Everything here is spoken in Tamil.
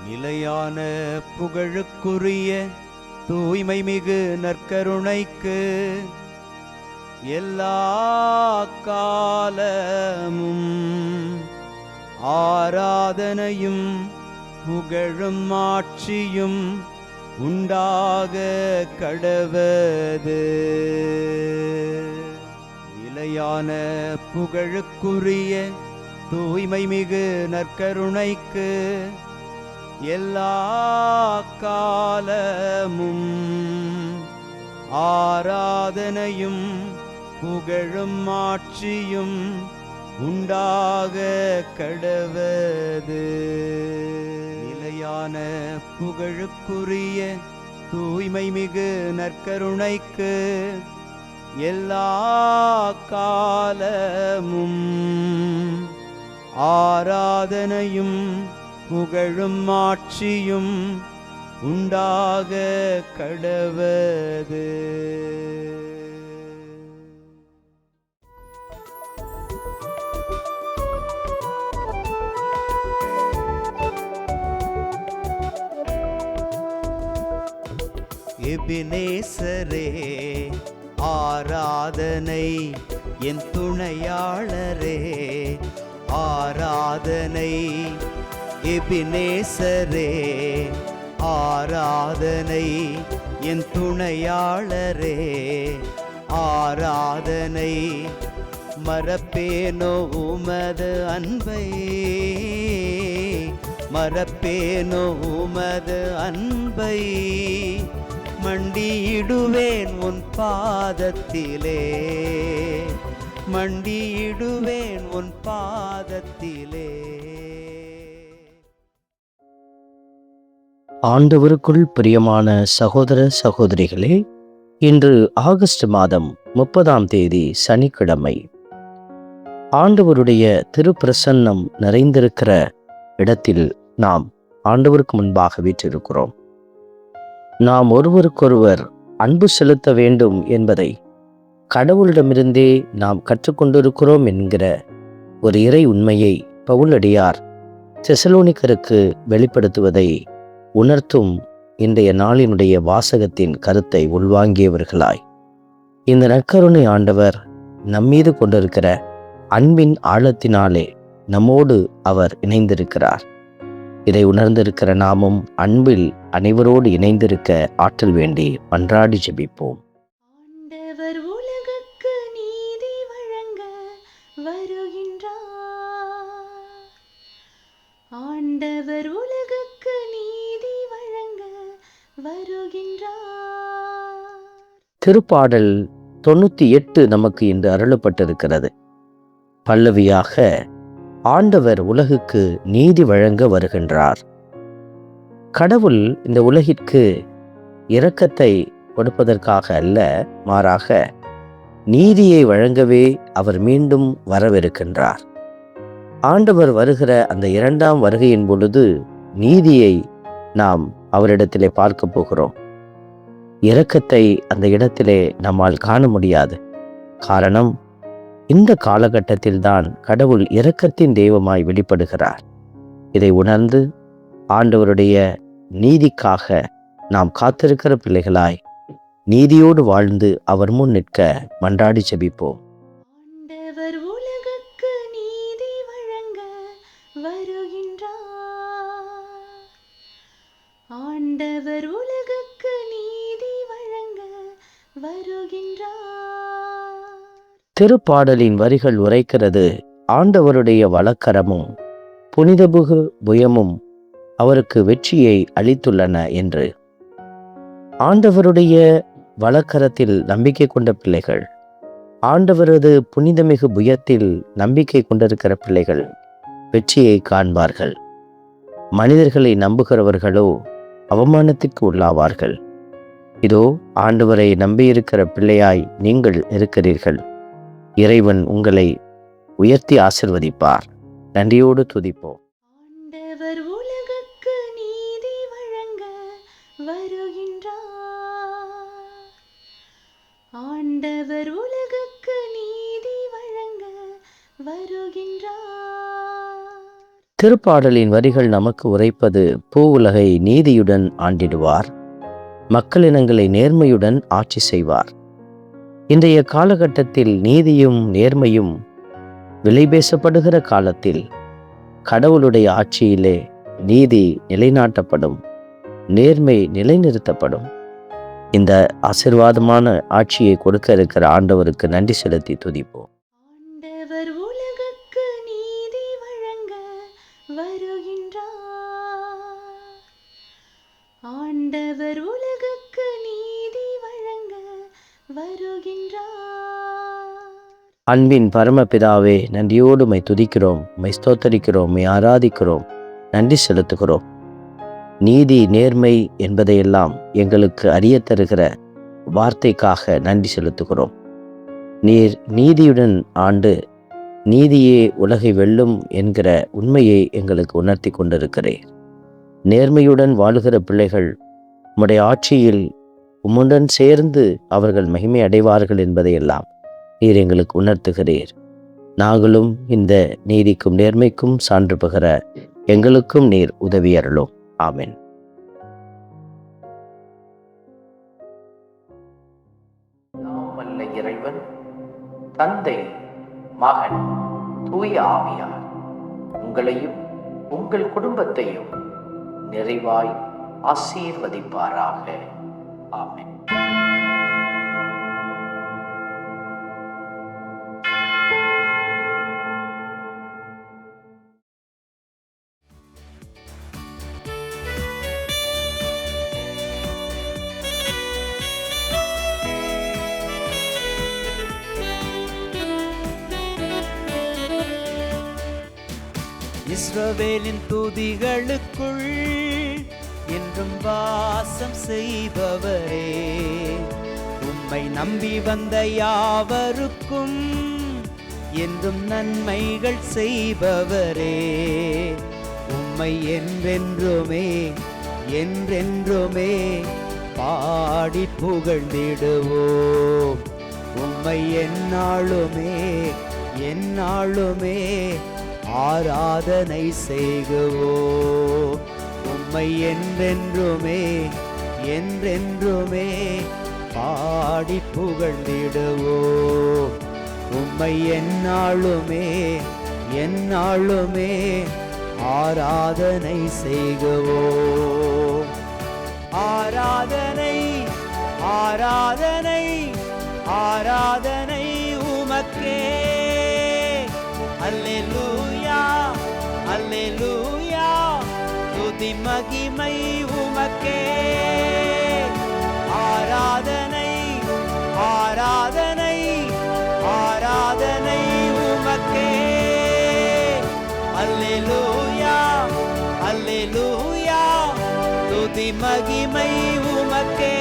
நிலையான புகழுக்குரிய தூய்மை மிகு நற்கருணைக்கு எல்லா காலமும் ஆராதனையும் புகழும் ஆட்சியும் உண்டாக கடவது. நிலையான புகழுக்குரிய தூய்மை மிகு நற்கருணைக்கு எல்லா காலமும் ஆராதனையும் புகழும் ஆட்சியும் உண்டாக கடவது. நிலையான புகழுக்குரிய தூய்மை மிகு நற்கருணைக்கு எல்லா காலமும் ஆராதனையும் புகழும் ஆட்சியும் உண்டாக கடவது. எபினேசரே ஆராதனை, என் துணையாளரே ஆராதனை. எபினேசரே ஆராதனை, என் துணையாளரே ஆராதனை. மறப்பேனோ உமது அன்பை, மறப்பேனோ உமது அன்பை. மண்டியிடுவேன் உன் பாதத்திலே, மண்டியிடுவேன் உன் பாதத்திலே. ஆண்டவருக்குள் பிரியமான சகோதர சகோதரிகளே, இன்று ஆகஸ்ட் மாதம் 30 சனிக்கிழமை. ஆண்டவருடைய திருப்பிரசன்னம் நிறைந்திருக்கிற இடத்தில் நாம் ஆண்டவருக்கு முன்பாக வீற்றிருக்கிறோம். நாம் ஒருவருக்கொருவர் அன்பு செலுத்த வேண்டும் என்பதை கடவுளிடமிருந்தே நாம் கற்றுக்கொண்டிருக்கிறோம் என்கிற ஒரு இறை உண்மையை பவுலடியார் தெசலோனிக்கருக்கு வெளிப்படுத்துவதை உணர்த்தும் இன்றைய நாளினுடைய வாசகத்தின் கருத்தை உள்வாங்கியவர்களாய், இந்த நற்கருணை ஆண்டவர் நம்மீது கொண்டிருக்கிற அன்பின் ஆழத்தினாலே நம்மோடு அவர் இணைந்திருக்கிறார். இதை உணர்ந்திருக்கிற நாமும் அன்பில் அனைவரோடு இணைந்திருக்க ஆற்றல் வேண்டி மன்றாடி ஜெபிப்போம். ஆண்டவர் உலகுக்கு நீதி வழங்க வருகின்றார். ஆண்டவர் உலகுக்கு நீதி வழங்க வருகின்றார். திருப்பாடல் 98 நமக்கு இன்று அருளப்பட்டிருக்கிறது. பல்லவியாக ஆண்டவர் உலகுக்கு நீதி வழங்க வருகின்றார். கடவுள் இந்த உலகிற்கு இரக்கத்தை கொடுப்பதற்காக அல்ல, மாறாக நீதியை வழங்கவே அவர் மீண்டும் வரவிருக்கின்றார். ஆண்டவர் வருகிற அந்த 2ஆம் வருகையின் பொழுது நீதியை நாம் அவரிடத்திலே பார்க்க போகிறோம். இரக்கத்தை அந்த இடத்திலே நம்மால் காண முடியாது. காரணம், இந்த காலகட்டத்தில்தான் கடவுள் இரக்கத்தின் தெய்வமாய் வெளிப்படுகிறார். இதை உணர்ந்து ஆண்டவருடைய நீதிக்காக நாம் காத்திருக்கிற பிள்ளைகளாய் நீதியோடு வாழ்ந்து அவர் முன் நிற்க மன்றாடி ஜெபிப்போம். ஆண்டவர் உலகுக்கு நீதி வழங்க வருகின்றார். ஆண்டவர் உலகுக்கு நீதி வழங்க வருகின்றார். திருப்பாடலின் வரிகள் உரைக்கிறது, ஆண்டவருடைய வலக்கரமும் புனிதபுகு புயமும் அவருக்கு வெற்றியை அளித்துள்ளன என்று. ஆண்டவருடைய வலக்கரத்தில் நம்பிக்கை கொண்ட பிள்ளைகள், ஆண்டவரது புனிதமிகு புயத்தில் நம்பிக்கை கொண்டிருக்கிற பிள்ளைகள் வெற்றியை காண்பார்கள். மனிதர்களை நம்புகிறவர்களோ அவமானத்திற்கு உள்ளாவார்கள். இதோ ஆண்டவரை நம்பியிருக்கிற பிள்ளையாய் நீங்கள் இருக்கிறீர்கள். இறைவன் உங்களை உயர்த்தி ஆசிர்வதிப்பார். நன்றியோடு துதிப்போம். ஆண்டவர் உலகுக்கு நீதி வழங்க வருகின்றார். ஆண்டவர் உலகுக்கு நீதி வழங்க வருகின்றார். இத்திருப்பாடலின் வரிகள் நமக்கு உரைப்பது பூவுலகை நீதியுடன் ஆண்டிடுவார், மக்களினங்களை நேர்மையுடன் ஆட்சி செய்வார். இன்றைய காலகட்டத்தில் நீதியும் நேர்மையும் விலை பேசப்படுகிற காலத்தில் கடவுளுடைய ஆட்சியிலே நீதி நிலைநாட்டப்படும், நேர்மை நிலைநிறுத்தப்படும். இந்த ஆசீர்வாதமான ஆட்சியை கொடுக்க இருக்கிற ஆண்டவருக்கு நன்றி செலுத்தி துதிப்போம். ஆண்டவர் உலகுக்கு நீதி வழங்க வருகின்றார். ஆண்டவர் உலகுக்கு நீதி வழங்க வருகின்றார். அன்பின் பரமபிதாவே, நன்றியோடு உம்மை துதிக்கிறோம், உம்மை ஸ்தோத்தரிக்கிறோம், உம்மை ஆராதிக்கிறோம், நன்றி செலுத்துகிறோம். நீதி நேர்மை என்பதையெல்லாம் எங்களுக்கு அறிய தருகிற வார்த்தைக்காக நன்றி செலுத்துகிறோம். நீர் நீதியுடன் ஆண்டு நீதியே உலகை வெல்லும் என்கிற உண்மையை எங்களுக்கு உணர்த்தி கொண்டிருக்கிறீர். நேர்மையுடன் வாழுகிற பிள்ளைகள் உம்முடைய ஆட்சியில் உம்முடன் சேர்ந்து அவர்கள் மகிமை அடைவார்கள் என்பதையெல்லாம் நீர் எங்களுக்கு உணர்த்துகிறீர். நாங்களும் இந்த நீதிக்கும் நேர்மைக்கும் சான்று பகர எங்களுக்கும் நீர் உதவி அருளும். ஆமென். வல்ல இறைவன் தந்தை, மகன், தூய ஆவியார் உங்களையும் உங்கள் குடும்பத்தையும் நிறைவாய் ஆசீர்வதிப்பாராக. ஆமென். இஸ்ரவேலின் துதிகளுக்குள் என்றும் வாசம் செய்பவரே, உம்மை நம்பி வந்த யாவருக்கும் என்றும் நன்மைகள் செய்பவரே, உம்மை என்றென்றுமே என்றென்றுமே பாடி புகழ்ந்திடுவோம். உம்மை எந்நாளுமே எந்நாளுமே ஆராதனை செய்குவோம். உம்மை என்றென்றுமே என்றென்றுமே பாடி புகழ்ந்திடுவோம். உம்மை எந்நாளுமே எந்நாளுமே ஆராதனை செய்குவோம். ஆராதனை ஆராதனை ஆராதனை உமக்கே. அல்லேலூயா அல்லேலூயா, துதி மகிமை உமக்கே. ஆராதனை ஆராதனை ஆராதனை உமக்கே. அல்லேலூயா அல்லேலூயா, துதி மகிமை உமக்கே.